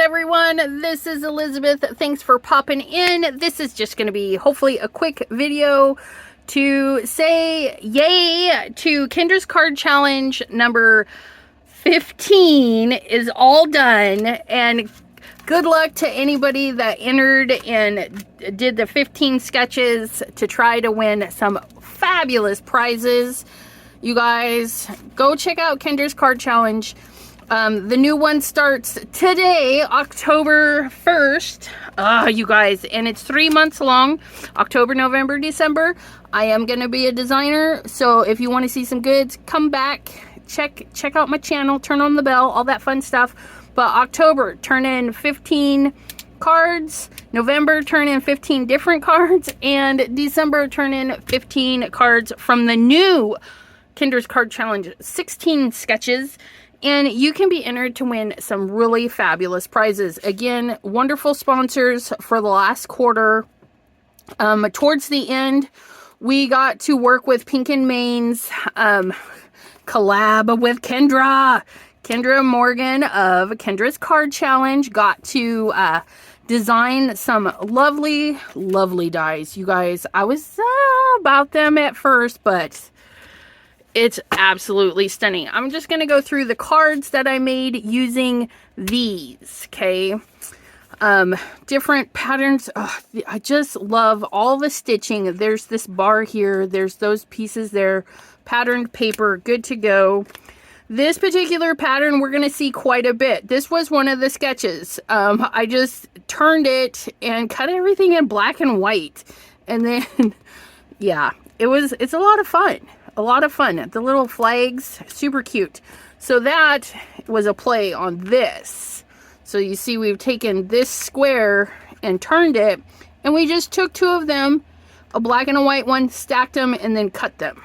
everyone. This is Elizabeth. Thanks for popping in. This is just going to be hopefully a quick video to say yay to Kendra's Card Challenge number 15 is all done, and good luck to anybody that entered and did the 15 sketches to try to win some fabulous prizes. You guys, go check out Kendra's Card Challenge. The new one starts today, October 1st. You guys, and it's 3 months long, October, November, December. I am going to be a designer, so if you want to see some goods, come back, check out my channel, turn on the bell, all that fun stuff. But October, turn in 15 cards. November, turn in 15 different cards. And December, turn in 15 cards from the new Kendra's Card Challenge, 16 sketches. And you can be entered to win some really fabulous prizes. Again, wonderful sponsors for the last quarter. Towards the end, we got to work with Pink and Main's collab with Kendra. Kendra Morgan of Kendra's Card Challenge got to design some lovely, lovely dies. You guys, I was about them at first, but it's absolutely stunning. I'm just going to go through the cards that I made using these, okay? Different patterns. I just love all the stitching. There's this bar here. There's those pieces there. Patterned paper, good to go. This particular pattern we're going to see quite a bit. This was one of the sketches. I just turned it and cut everything in black and white. And then, yeah, it's a lot of fun. A lot of fun. The little flags, super cute. So that was a play on this. So you see we've taken this square and turned it, and we just took two of them, a black and a white one, stacked them, and then cut them.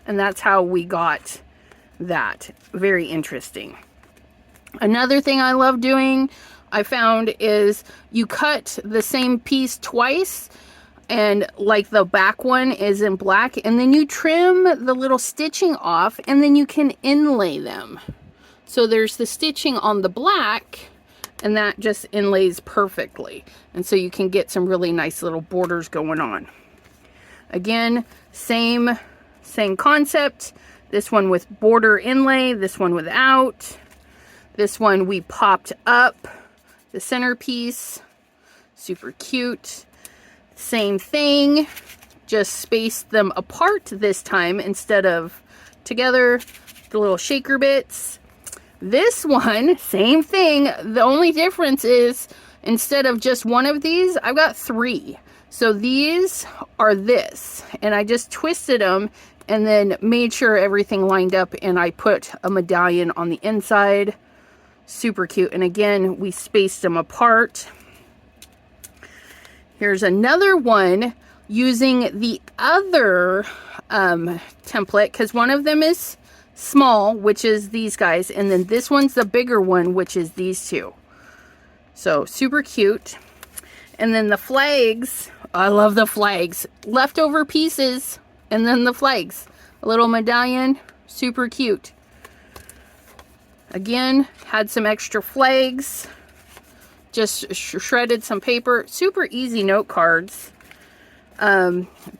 And that's how we got that. Very interesting. Another thing I love doing, I found, is you cut the same piece twice, and like the back one is in black, and then you trim the little stitching off, and then you can inlay them. So there's the stitching on the black, and that just inlays perfectly. And so you can get some really nice little borders going on. Again, same concept. This one with border inlay, this one without. This one we popped up the centerpiece. Super cute. Same thing, just spaced them apart this time instead of together, the little shaker bits. This one, same thing. The only difference is instead of just one of these, I've got three. So these are this, and I just twisted them and then made sure everything lined up, and I put a medallion on the inside. Super cute. And again, we spaced them apart. Here's another one using the other template, because one of them is small, which is these guys, and then this one's the bigger one, which is these two. So super cute. And then the flags, I love the flags. Leftover pieces, and then the flags. A little medallion, super cute. Again, had some extra flags. Just shredded some paper. Super easy note cards.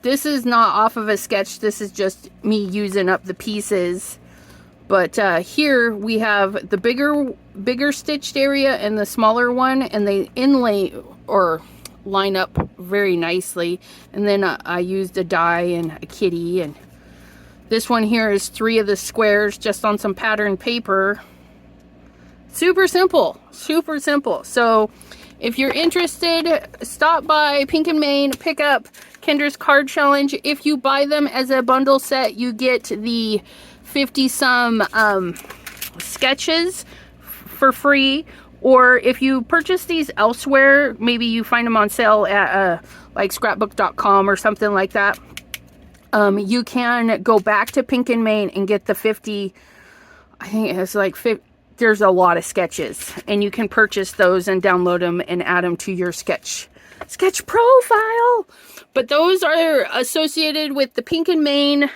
This is not off of a sketch. This is just me using up the pieces. But here we have the bigger stitched area and the smaller one, and they inlay or line up very nicely. And then I used a die and a kitty. And this one here is 3 of the squares just on some patterned paper. Super simple, super simple. So if you're interested, stop by Pink and Main, pick up Kendra's Card Challenge. If you buy them as a bundle set, you get the 50-some sketches for free. Or if you purchase these elsewhere, maybe you find them on sale at like scrapbook.com or something like that. You can go back to Pink and Main and get the 50, I think it's like 50. There's a lot of sketches, and you can purchase those and download them and add them to your sketch profile. But those are associated with the Pink and Main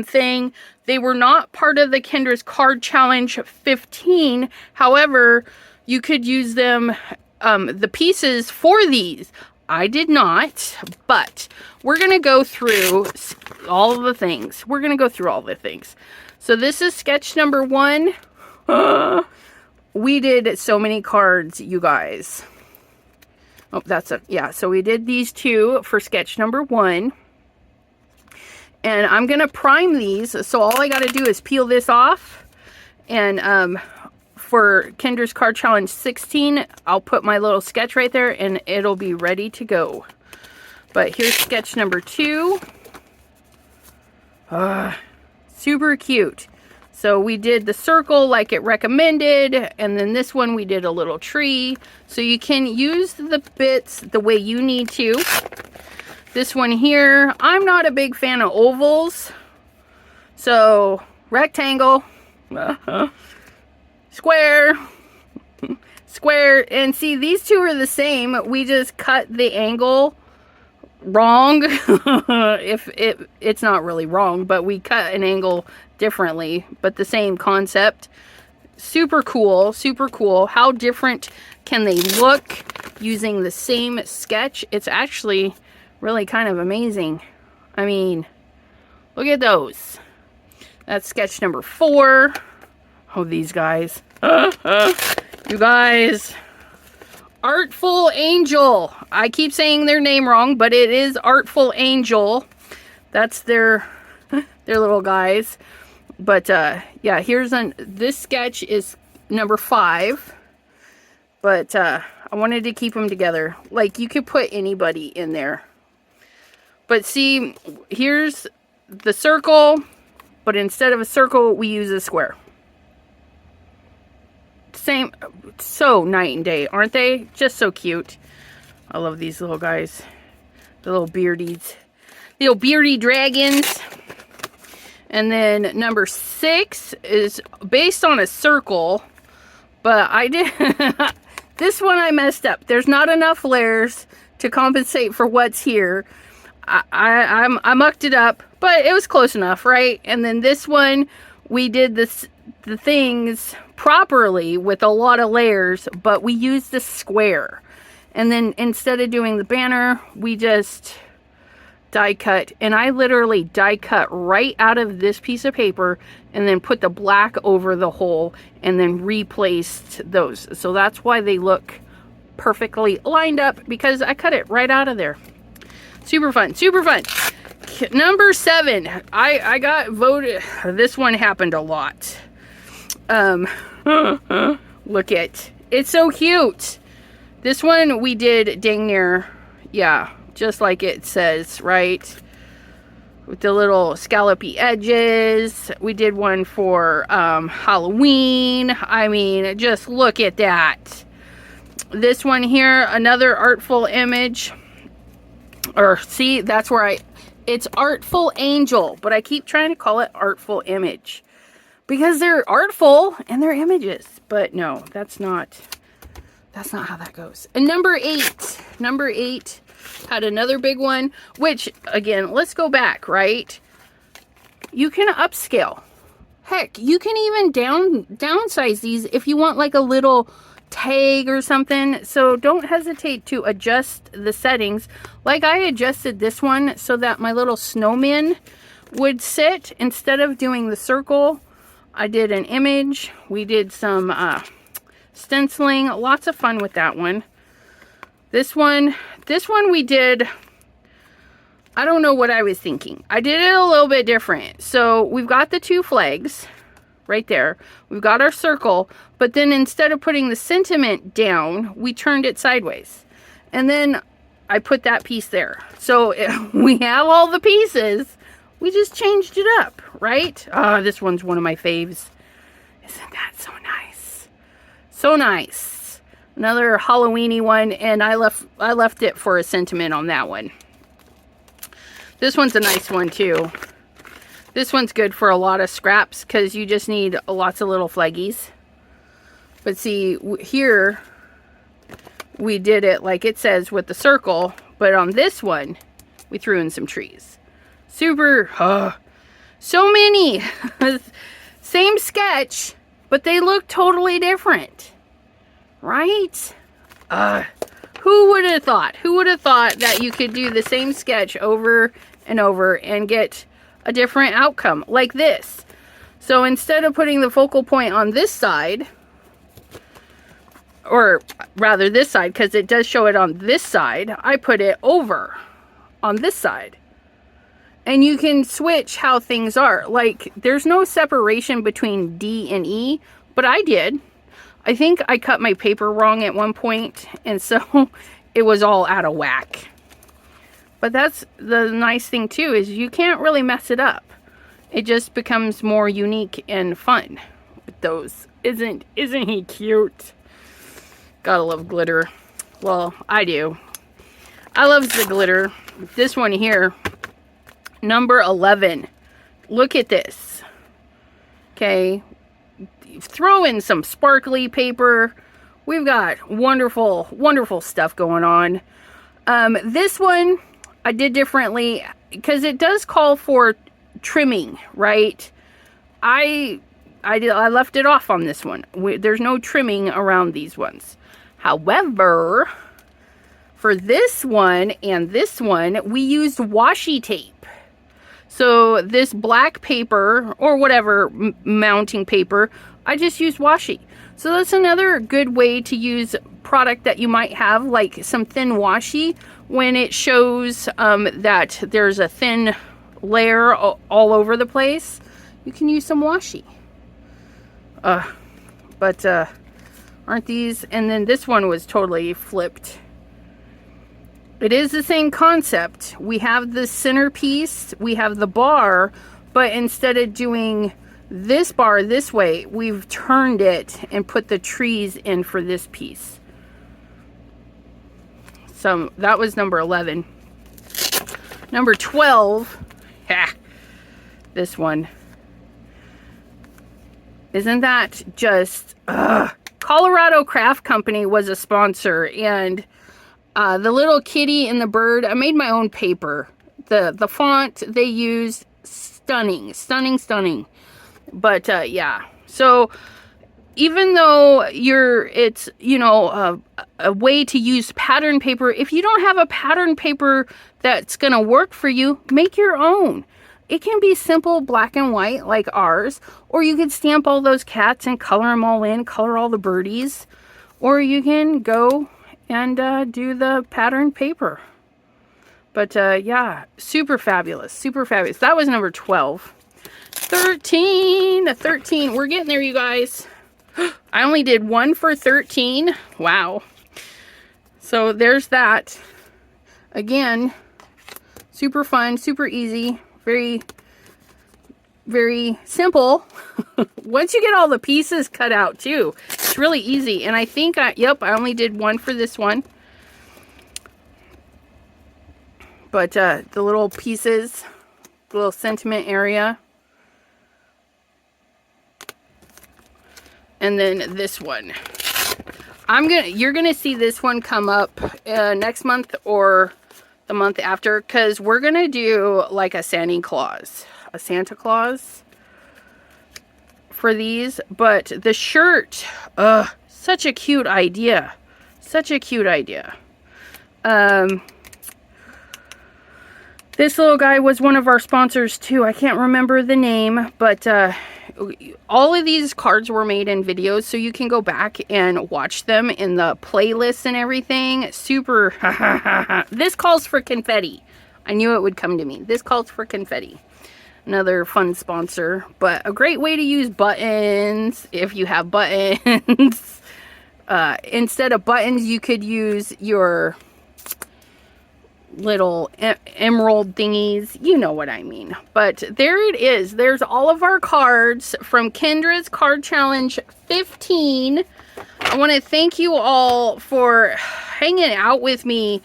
thing. They were not part of the Kendra's Card Challenge 15. However, You could use them, the pieces for these. I did not, but we're going to go through all the things. We're going to go through all the things. So this is sketch number 1. We did so many cards, you guys. Oh, yeah, so we did these 2 for sketch number 1. And I'm going to prime these. So all I got to do is peel this off. And for Kendra's Card Challenge 16, I'll put my little sketch right there and it'll be ready to go. But here's sketch number 2. Super cute. So we did the circle like it recommended, and then this one we did a little tree. So you can use the bits the way you need to. This one here, I'm not a big fan of ovals. So rectangle, square, square, and see these 2 are the same. We just cut the angle wrong. If it's not really wrong, but we cut an angle differently, but the same concept. Super cool, super cool. How different can they look using the same sketch? It's actually really kind of amazing. I mean, look at those. That's sketch number 4. Oh, these guys. You guys. Artful Angel. I keep saying their name wrong, but it is Artful Angel. That's their little guys. But yeah, this sketch is number 5. But I wanted to keep them together. Like, you could put anybody in there. But see, here's the circle, but instead of a circle, we use a square. Same, so night and day, aren't they? Just so cute. I love these little guys. The little beardies. Little beardy dragons. And then number 6 is based on a circle, but I did this one I messed up. There's not enough layers to compensate for what's here. I mucked it up, but it was close enough, right? And then this one, we did the things properly with a lot of layers, but we used the square. And then instead of doing the banner, we just die cut. And I literally die cut right out of this piece of paper and then put the black over the hole and then replaced those. So that's why they look perfectly lined up, because I cut it right out of there. Super fun, super fun. Number 7, I got voted. This one happened a lot. Look at, it's so cute. This one we did dang near, yeah, just like it says, right? With the little scallopy edges. We did one for Halloween. I mean, just look at that. This one here, another artful image. Or see, that's where it's Artful Angel, but I keep trying to call it Artful Image because they're artful and they're images. But no, that's not how that goes. And number 8 had another big one, which again, let's go back, right? You can upscale. Heck, you can even downsize these if you want like a little tag or something. So don't hesitate to adjust the settings. Like I adjusted this one so that my little snowman would sit. Instead of doing the circle, I did an image. We did some stenciling. Lots of fun with that one. This one we did, I don't know what I was thinking. I did it a little bit different. So we've got the 2 flags right there. We've got our circle, but then instead of putting the sentiment down, we turned it sideways. And then I put that piece there. So we have all the pieces. We just changed it up, right? This one's one of my faves. Isn't that so nice? So nice. Another Halloween-y one, and I left it for a sentiment on that one. This one's a nice one too. This one's good for a lot of scraps because you just need lots of little flaggies. But see, here we did it like it says with the circle, but on this one, we threw in some trees. Super, so many. Same sketch, but they look totally different. right? Who would have thought? Who would have thought that you could do the same sketch over and over and get a different outcome like this? So instead of putting the focal point on this side, or rather this side, because it does show it on this side, I put it over on this side. And you can switch how things are. Like, there's no separation between D and E, but I did. I think I cut my paper wrong at one point, and so it was all out of whack. But that's the nice thing too, is you can't really mess it up. It just becomes more unique and fun with those. Isn't he cute? Gotta love glitter. Well, I do. I love the glitter. This one here, number 11. Look at this. Okay. Throw in some sparkly paper. We've got wonderful, wonderful stuff going on. This one I did differently because it does call for trimming, right? I left it off on this one. There's no trimming around these ones. However, for this one and this one, we used washi tape. So this black paper or whatever mounting paper, I just used washi. So that's another good way to use product that you might have, like some thin washi, when it shows that there's a thin layer all over the place. You can use some washi. But aren't these? And then this one was totally flipped. It is the same concept. We have the centerpiece, we have the bar, but instead of doing this bar this way, we've turned it and put the trees in for this piece. So that was number 11. Number 12, this one. Isn't that just, Colorado Craft Company was a sponsor, and the little kitty and the bird, I made my own paper. The font they used, stunning, stunning, stunning. But yeah, so even though it's a way to use pattern paper, if you don't have a pattern paper that's gonna work for you, make your own. It can be simple black and white like ours, or you could stamp all those cats and color them all in, color all the birdies, or you can go and do the pattern paper. But yeah, super fabulous, super fabulous. That was number 12. 13, we're getting there, you guys. I only did one for 13. Wow. So there's that. Again, super fun, super easy, very, very simple. Once you get all the pieces cut out too, it's really easy. And I think, I only did one for this one. But the little pieces, the little sentiment area. And then this one. You're gonna see this one come up next month or the month after, because we're gonna do like a Santa Claus for these. But the shirt, such a cute idea, such a cute idea. This little guy was one of our sponsors too. I can't remember the name, but all of these cards were made in videos, so you can go back and watch them in the playlists and everything. Super. This calls for confetti. I knew it would come to me. This calls for confetti. Another fun sponsor, but a great way to use buttons if you have buttons. Instead of buttons, you could use your little emerald thingies, you know what I mean. But there it is. There's all of our cards from Kendra's Card Challenge 15. I want to thank you all for hanging out with me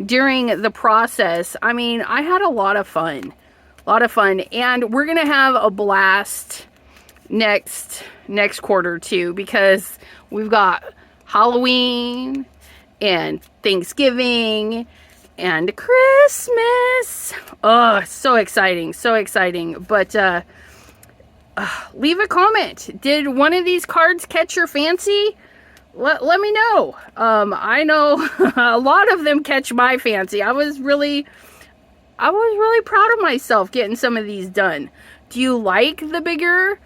during the process. I mean, I had a lot of fun. And we're gonna have a blast next quarter too, because we've got Halloween and Thanksgiving and Christmas. Oh, so exciting, so exciting. But leave a comment. Did one of these cards catch your fancy? let me know. I know a lot of them catch my fancy. I was really proud of myself getting some of these done. Do you like the bigger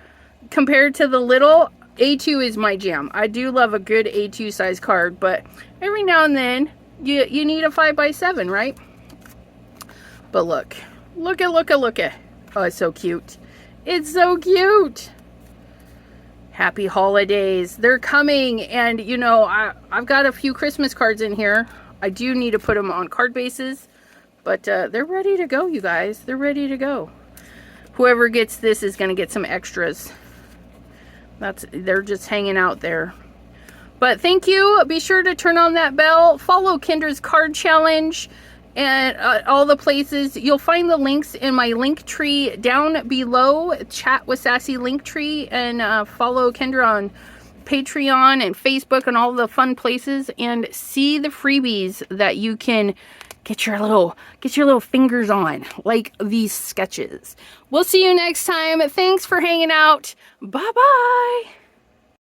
compared to the little? A2 is my jam. I do love a good A2 size card, but every now and then you need a 5x7, right? But look at. Oh, it's so cute. It's so cute. Happy holidays. They're coming, and you know, I've got a few Christmas cards in here. I do need to put them on card bases, but they're ready to go, you guys. They're ready to go. Whoever gets this is going to get some extras. They're just hanging out there. But thank you. Be sure to turn on that bell. Follow Kendra's Card Challenge and all the places. You'll find the links in my link tree down below. Chat with Sassy link tree, and follow Kendra on Patreon and Facebook and all the fun places, and see the freebies that you can get your little fingers on, like these sketches. We'll see you next time. Thanks for hanging out. Bye bye.